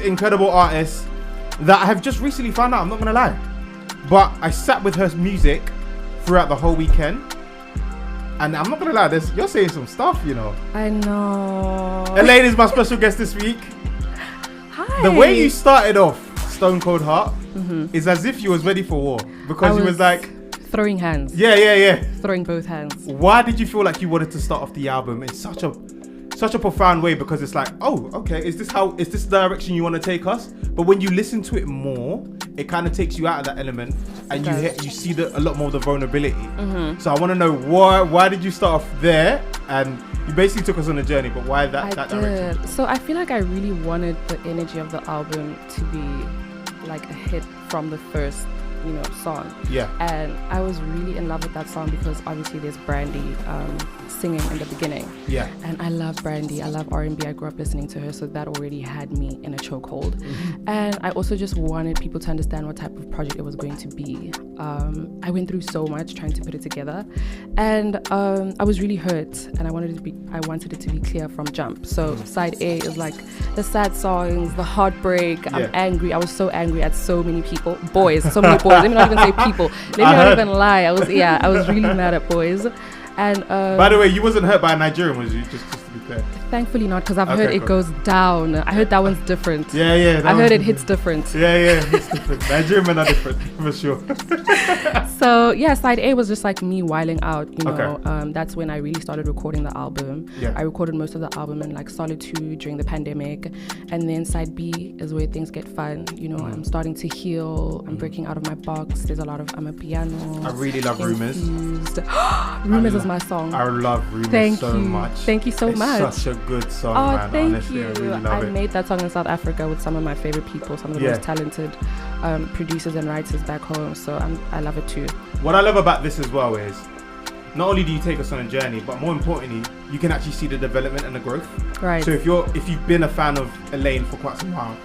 incredible artist that I have just recently found out, I'm not going to lie. But I sat with her music throughout the whole weekend. And I'm not going to lie, you're saying some stuff, you know. I know. Elaine is my special guest this week. Hi. The way you started off Stone Cold Heart is as if you was ready for war. Because you was like... throwing hands. Yeah. Throwing both hands. Why did you feel like you wanted to start off the album in such a profound way? Because it's like, oh, okay, is this the direction you want to take us? But when you listen to it more, it kind of takes you out of that element, and you see a lot more of the vulnerability. So I want to know why did you start off there? And you basically took us on a journey, but why that direction? So I feel like I really wanted the energy of the album to be like a hit from the first song. Yeah. And I was really in love with that song because obviously there's Brandy singing in the beginning. Yeah. And I love Brandy. I love R&B. I grew up listening to her, so that already had me in a chokehold. And I also just wanted people to understand what type of project it was going to be. I went through so much trying to put it together, and I was really hurt, and I wanted it to be clear from jump. So side A is like the sad songs, the heartbreak. I'm angry. I was so angry at so many people, so many boys. Let me not even say people. Let me not even lie. I was really mad at boys. And by the way, you wasn't hurt by a Nigerian, was you? Just to be clear. Thankfully not, because I've heard it goes down. I heard that one's different. Yeah. I heard it hits different. Yeah, it's different. Nigerian men are different, for sure. So yeah, side A was just like me whiling out, that's when I really started recording the album. I recorded most of the album in like solitude during the pandemic, and then side B is where things get fun. I'm starting to heal. I'm breaking out of my box. There's a lot of amapiano. I really love Rumors. Rumors is my song. I love Rumors so much. Thank you so much. It's such a good song, man. Thank Honestly, you. I really love it. Made that song in South Africa with some of my favorite people, some of the most talented producers and writers back home. So I love it too. What I love about this as well is not only do you take us on a journey, but more importantly, you can actually see the development and the growth. Right. So if you've been a fan of Elaine for quite some while,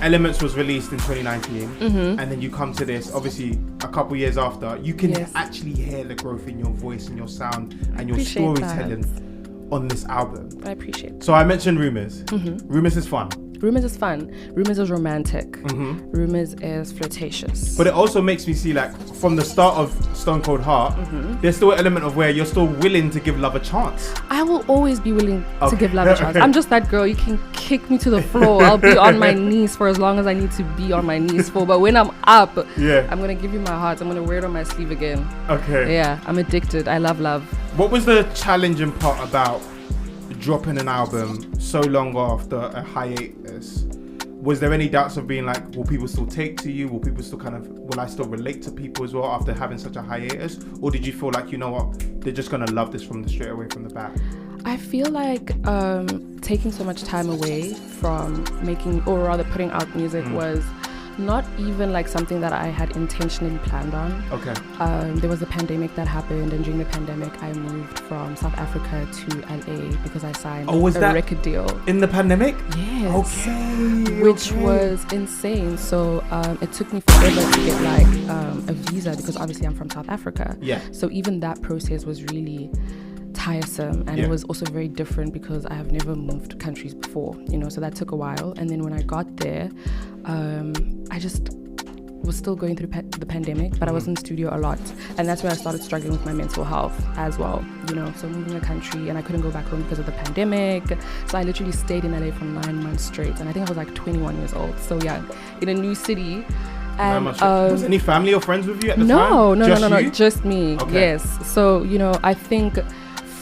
Elements was released in 2019, and then you come to this, obviously a couple years after, you can actually hear the growth in your voice and your sound and your storytelling on this album. I appreciate it. So I mentioned Rumors. Rumors is fun. Rumors is fun. Rumors is romantic. Rumors is flirtatious. But it also makes me see, like, from the start of Stone Cold Heart, there's still an element of where you're still willing to give love a chance. I will always be willing to give love a chance. I'm just that girl. You can kick me to the floor. I'll be on my knees for as long as I need to be on my knees for. But when I'm up, I'm going to give you my heart. I'm going to wear it on my sleeve again. Okay. Yeah, I'm addicted. I love love. What was the challenging part about dropping an album so long after a hiatus? Was there any doubts of being like, will people still take to you? Will I still relate to people as well after having such a hiatus? Or did you feel like, you know what, they're just going to love this straight away from the bat? I feel like taking so much time away from putting out music was not even like something that I had intentionally planned on. Okay. There was a pandemic that happened, and during the pandemic I moved from South Africa to LA because I signed a record deal. In the pandemic? Yes. Okay. Which was insane. So it took me forever to get like a visa because obviously I'm from South Africa. Yeah. So even that process was really tiresome, and it was also very different because I have never moved countries before, so that took a while. And then when I got there, I just was still going through the pandemic, but I was in the studio a lot, and that's where I started struggling with my mental health as well, so moving the country, and I couldn't go back home because of the pandemic, so I literally stayed in LA for 9 months straight, and I think I was like 21 years old, so young, in a new city. And was any family or friends with you at the time? No, just me. Okay. Yes. So I think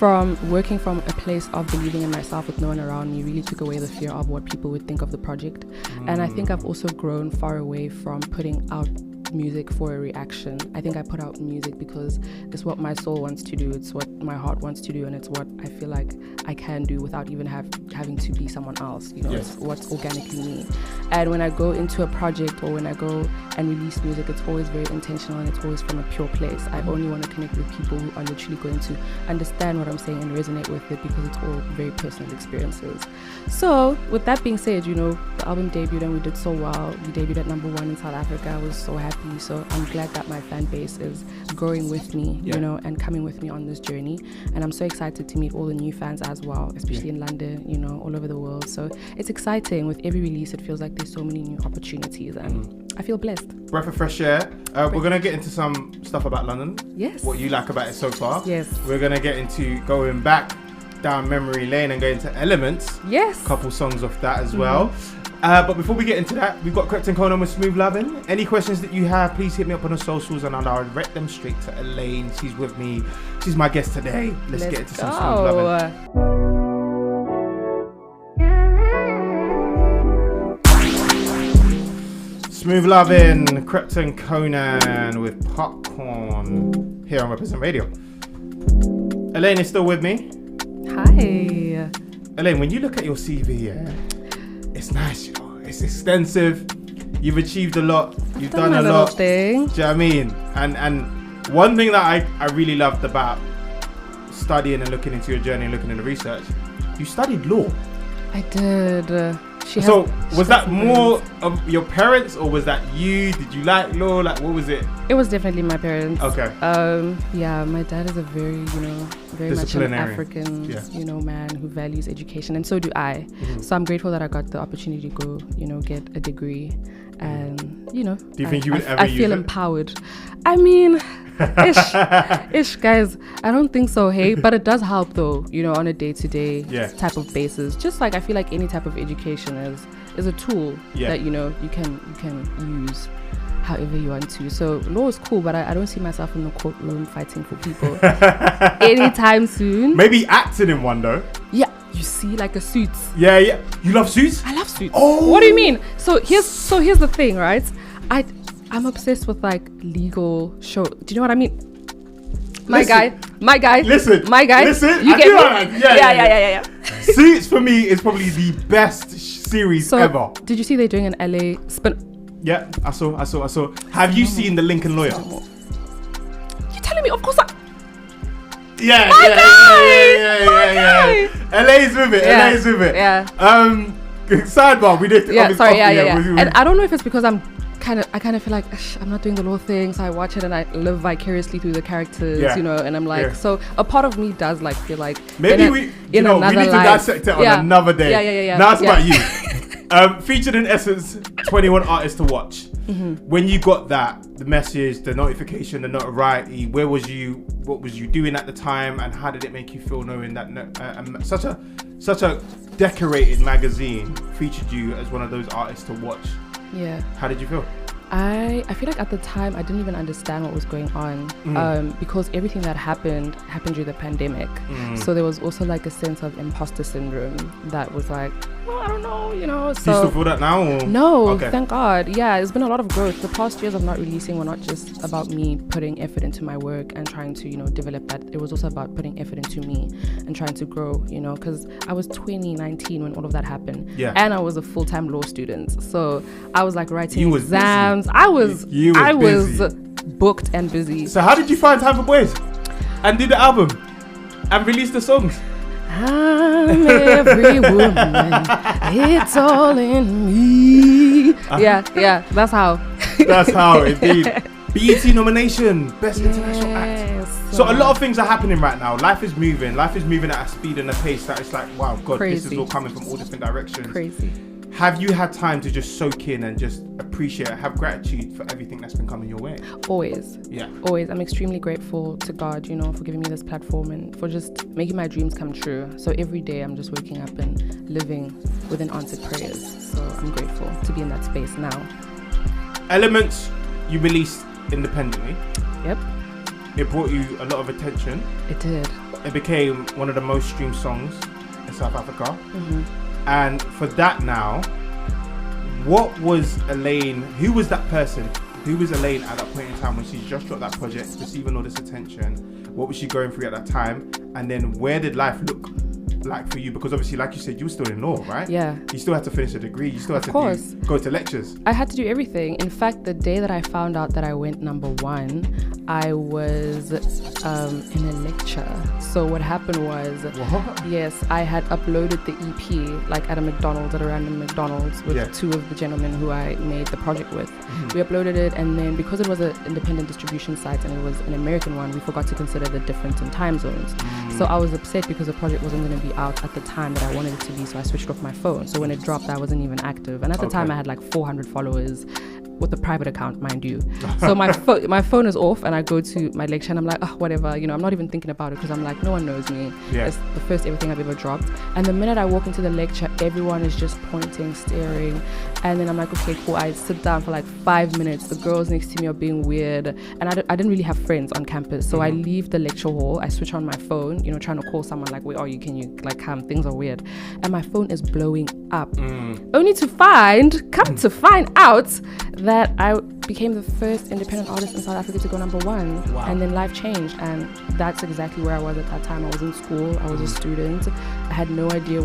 from working from a place of believing in myself with no one around me really took away the fear of what people would think of the project. And I think I've also grown far away from putting out music for a reaction. I think I put out music because it's what my soul wants to do, it's what my heart wants to do, and it's what I feel like I can do without even having to be someone else. It's what's organically me. And when I go into a project or when I go and release music, it's always very intentional and it's always from a pure place. I only want to connect with people who are literally going to understand what I'm saying and resonate with it because it's all very personal experiences. So with that being said, the album debuted and we did so well. We debuted at #1 in South Africa. I was so happy. happy. So I'm glad that my fan base is growing with me, you know, and coming with me on this journey. And I'm so excited to meet all the new fans as well, especially in London, you know, all over the world. So it's exciting. With every release, it feels like there's so many new opportunities, and I feel blessed. Breath of fresh air. We're going to get into some stuff about London. Yes. What you like about it so far. Yes. We're going to get into going back down memory lane and going into Elements. Yes. Couple songs off that as well. But before we get into that, we've got Crept and Conan with Smooth Lovin'. Any questions that you have, please hit me up on the socials and I'll direct them straight to Elaine. She's with me. She's my guest today. Let's get into some Smooth Lovin'. Smooth Lovin', Crept and Conan with Popcorn here on Represent Radio. Elaine is still with me. Hi. Elaine, when you look at your CV, it's nice, you know. It's extensive. You've achieved a lot. You've done a lot. Thing. Do you know what I mean? And one thing that I really loved about studying and looking into your journey and looking into research, you studied law. I did. So was that more of your parents or was that you? Did you like law? Like, what was it? It was definitely my parents. Okay. Yeah, my dad is a very, you know, very much an African, you know, man who values education, and so do I. So I'm grateful that I got the opportunity to go, you know, get a degree, and you know. Do you think you would ever? I feel empowered. I mean, ish, guys. I don't think so, hey, but it does help though, you know, on a day-to-day type of basis. Just like I feel like any type of education is a tool that, you know, you can use however you want to. So law is cool, but I don't see myself in the courtroom fighting for people anytime soon. Maybe acting in one though. Yeah, you see, like a Suits. Yeah. You love Suits? I love Suits. Oh, what do you mean? So here's the thing, right? I'm obsessed with like legal show. Do you know what I mean? My guy. Listen. You get me? Yeah. Suits for me is probably the best series ever. Did you see they're doing an LA spin? Yeah, I saw. Have you seen The Lincoln Lawyer? You're telling me? Of course Yeah. LA's with it. Yeah. Sidebar. We did. Yeah. Sorry. Yeah. And I don't know if it's because I kind of feel like I'm not doing the law thing, so I watch it and I live vicariously through the characters, you know, and I'm like, so a part of me does like feel like maybe we need to dissect it on another day. Yeah. Now it's about you. Featured in Essence, 21 artists to watch. When you got the message, the notification, the notoriety, where was you? What was you doing at the time, and how did it make you feel knowing that such a decorated magazine featured you as one of those artists to watch? Yeah. How did you feel? I feel like at the time I didn't even understand what was going on because everything that happened during the pandemic. So there was also like a sense of imposter syndrome that was like, oh, I don't know, you know. So do you still feel that now? Or? No, thank God. Yeah, it's been a lot of growth. The past years of not releasing were not just about me putting effort into my work and trying to, you know, develop that. It was also about putting effort into me and trying to grow, you know, because I was 2019 when all of that happened. Yeah. And I was a full-time law student. So I was like writing exams. I was booked and busy. So how did you find time for boys and did the album and release the songs? I'm every woman, it's all in me. Yeah, that's how. That's how, indeed. BET nomination, Best International Act. So a lot of things are happening right now. Life is moving at a speed and a pace that it's like, wow, God, this is all coming from all different directions. Crazy. Have you had time to just soak in and just appreciate, have gratitude for everything that's been coming your way? Always. Yeah. Always. I'm extremely grateful to God, you know, for giving me this platform and for just making my dreams come true. So every day I'm just waking up and living within answered prayers. So I'm grateful to be in that space now. Elements you released independently. Yep. It brought you a lot of attention. It did. It became one of the most streamed songs in South Africa. And for that now, what was Elaine, who was that person? Who was Elaine at that point in time when she just dropped that project, receiving all this attention? What was she going through at that time? And then where did life look like for you? Because obviously, like you said, you were still in law, right? Yeah. You still had to finish a degree. You still had Of course. to go to lectures. I had to do everything. In fact, the day that I found out that I went number 1, I was in a lecture. So what happened was, What? yes, I had uploaded the EP like at a random McDonald's with 2 of the gentlemen who I made the project with. We uploaded it, and then because it was an independent distribution site and it was an American one, we forgot to consider the difference in time zones. So I was upset because the project wasn't going to be out at the time that I wanted it to be, so I switched off my phone. So when it dropped, I wasn't even active, and at the time I had like 400 followers with a private account, mind you. So my phone is off, and I go to my lecture and I'm like, oh, whatever, you know, I'm not even thinking about it because I'm like, no one knows me. It's the first everything I've ever dropped. And the minute I walk into the lecture, everyone is just pointing, staring, and then I'm like, okay, cool. I sit down for like 5 minutes. The girls next to me are being weird, and I didn't really have friends on campus, so I leave the lecture hall. I switch on my phone, you know, trying to call someone like, where are you? Can you like come? Things are weird, and my phone is blowing up. Only to come to find out that I became the first independent artist in South Africa to go number 1. Wow. And then life changed, and that's exactly where I was at that time. I was in school. I was a student. I had no idea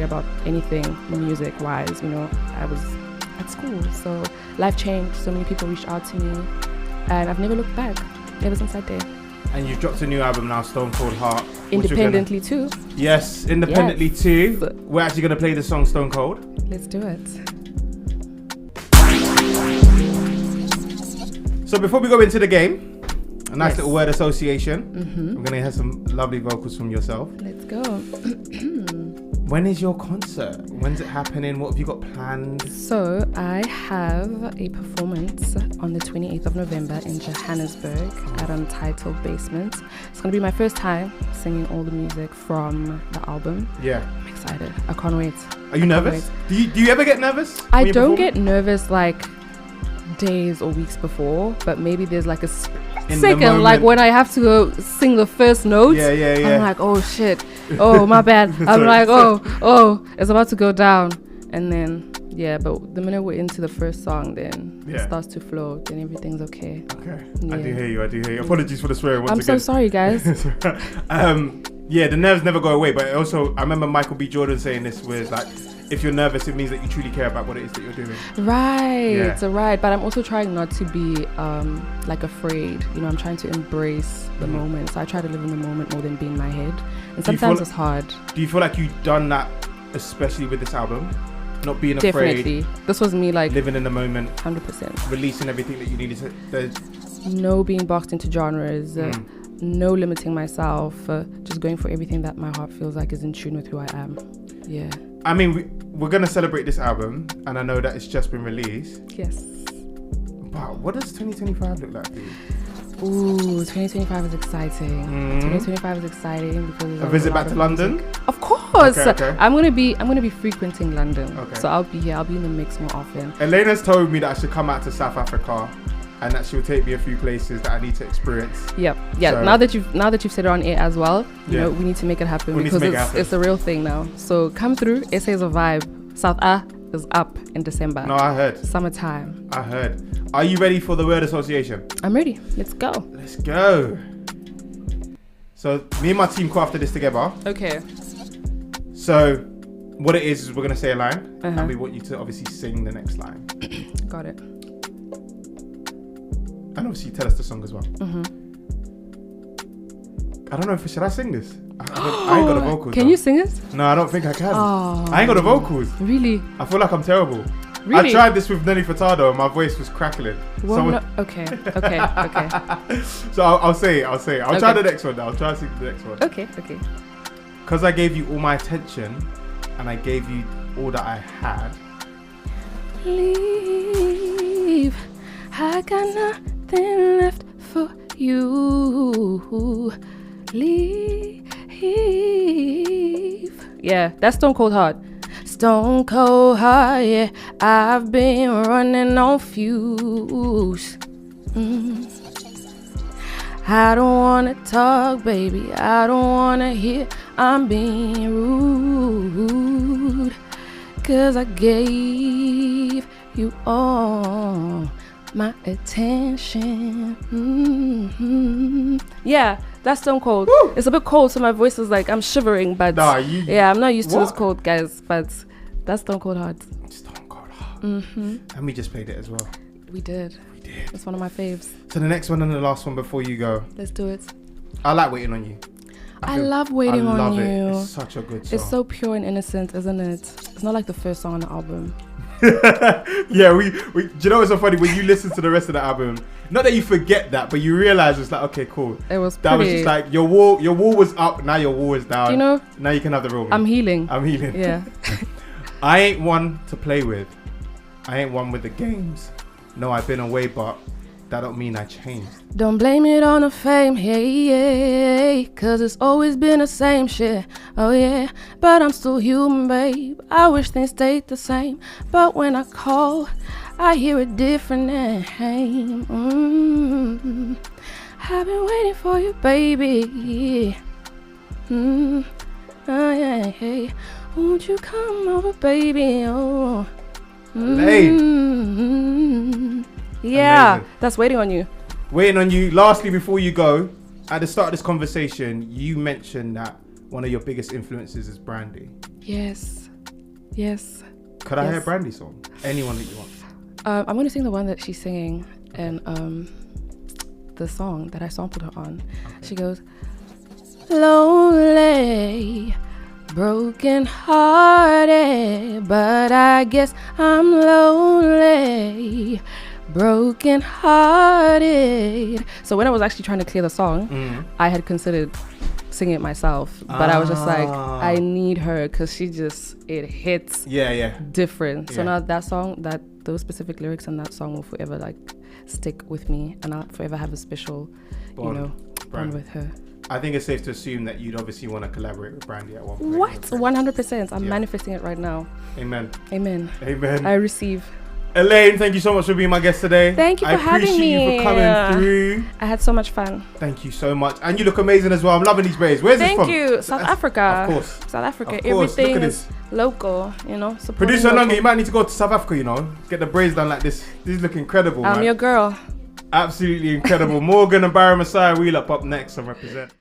about anything music wise, you know. I was at school, so life changed. So many people reached out to me, and I've never looked back ever since that day. And you've dropped a new album now, Stone Cold Heart. Independently too. Yes, independently too. We're actually going to play the song Stone Cold. Let's do it. So before we go into the game, a nice little word association. We're going to hear some lovely vocals from yourself. Let's go. When is your concert? When's it happening? What have you got planned? So I have a performance on the 28th of November in Johannesburg at Untitled Basement. It's going to be my first time singing all the music from the album. Yeah. I'm excited. I can't wait. Are you nervous? Do you ever get nervous? I don't get nervous like days or weeks before, but maybe there's like a second, like when I have to go sing the first notes. Yeah. I'm like, oh shit. Oh, my bad. I'm like, oh, it's about to go down. And then, but the minute we're into the first song, then it starts to flow. Then everything's okay. Okay. Yeah. I do hear you. Apologies for the swearing once again. I'm so sorry, guys. The nerves never go away. But also, I remember Michael B. Jordan saying this, where it's like, if you're nervous, it means that you truly care about what it is that you're doing. Right. But I'm also trying not to be like afraid. You know, I'm trying to embrace the moment. So I try to live in the moment more than be in my head. And sometimes it's hard. Do you feel like you've done that, especially with this album? Not being afraid. Definitely. This was me like living in the moment. 100%. Releasing everything that you needed to. No being boxed into genres. No limiting myself. Just going for everything that my heart feels like is in tune with who I am. Yeah. I mean, we're going to celebrate this album, and I know that it's just been released. Yes. Wow, what does 2025 look like for you? Ooh, 2025 is exciting. 2025 is exciting because a visit back to London? Music. Of course. Okay. I'm gonna be frequenting London. Okay. So I'll be here. I'll be in the mix more often. Elaine has told me that I should come out to South Africa, and that she'll take me a few places that I need to experience. Yeah. So, now that you've said it on air as well, you know, we need to make it happen because it's a real thing now. So come through. SA is a vibe. South A is up in December. No, I heard. Summertime. I heard. Are you ready for the word association? I'm ready. Let's go. Let's go. So me and my team crafted this together. Okay. So what it is we're going to say a line, and we want you to obviously sing the next line. Got it. And obviously tell us the song as well. I don't know should I sing this? I ain't got the vocals. Can you sing it? No, I don't think I can. I ain't got the vocals. Really? I feel like I'm terrible. Really? I tried this with Nelly Furtado and my voice was crackling. Okay. So I'll say it. I'll try the next one now. I'll try to sing the next one. Okay. Because I gave you all my attention and I gave you all that I had. Leave. I got nothing left for you. Leave. Yeah, that's Stone Cold Heart. Stone Cold Heart, yeah. I've been running on fumes. I don't wanna talk, baby. I don't wanna hear I'm being rude. 'Cause I gave you all my attention. Yeah, That's Stone Cold. Woo! It's a bit cold, so my voice is like I'm shivering. But yeah, I'm not used to this cold, guys. But that's Stone Cold Hard. Stone Cold Hard. Mm-hmm. And we just played it as well. We did. It's one of my faves. So the next one and the last one before you go. Let's do it. I like Waiting on You. I love Waiting on You. It's such a good song. It's so pure and innocent, isn't it? It's not like the first song on the album. Yeah, we do you know what's so funny? When you listen to the rest of the album, not that you forget that, but you realize it's like, okay, cool. It was that was just like your wall was up, now your wall is down. You know, now you can have the real. I'm healing. Yeah. I ain't one to play with. I ain't one with the games. No, I've been away, but that don't mean I changed. Don't blame it on the fame, hey, cause it's always been the same shit, oh yeah. But I'm still human, babe. I wish things stayed the same, but when I call, I hear a different name. I've been waiting for you, baby. Oh yeah, hey. Won't you come over, baby? Oh. Elaine. Yeah, Amazing. that's Waiting on You. Waiting on You. Lastly, before you go, at the start of this conversation, you mentioned that one of your biggest influences is Brandy. Yes. Could I hear Brandy's song? Anyone that you want. I'm going to sing the one that she's singing and the song that I sampled her on. Okay. She goes, lonely, broken hearted, but I guess I'm lonely, broken hearted. So when I was actually trying to clear the song, I had considered singing it myself, but I was just like, I need her because it hits different. So now that song, those specific lyrics and that song will forever like stick with me, and I'll forever have a special bond with her. I think it's safe to assume that you'd obviously want to collaborate with Brandy at one point. What? 100%. I'm manifesting it right now. Amen. I receive. Elaine, thank you so much for being my guest today. Thank you for having me. I appreciate you for coming through. I had so much fun. Thank you so much. And you look amazing as well. I'm loving these braids. Where's this from? Thank you. South Africa. Of course. South Africa. Of course. Everything is local, Producer Nonga, you might need to go to South Africa, get the braids done like this. These look incredible, I'm your girl. Absolutely incredible. Morgan and Barry Messiah Wheel up next on Represent.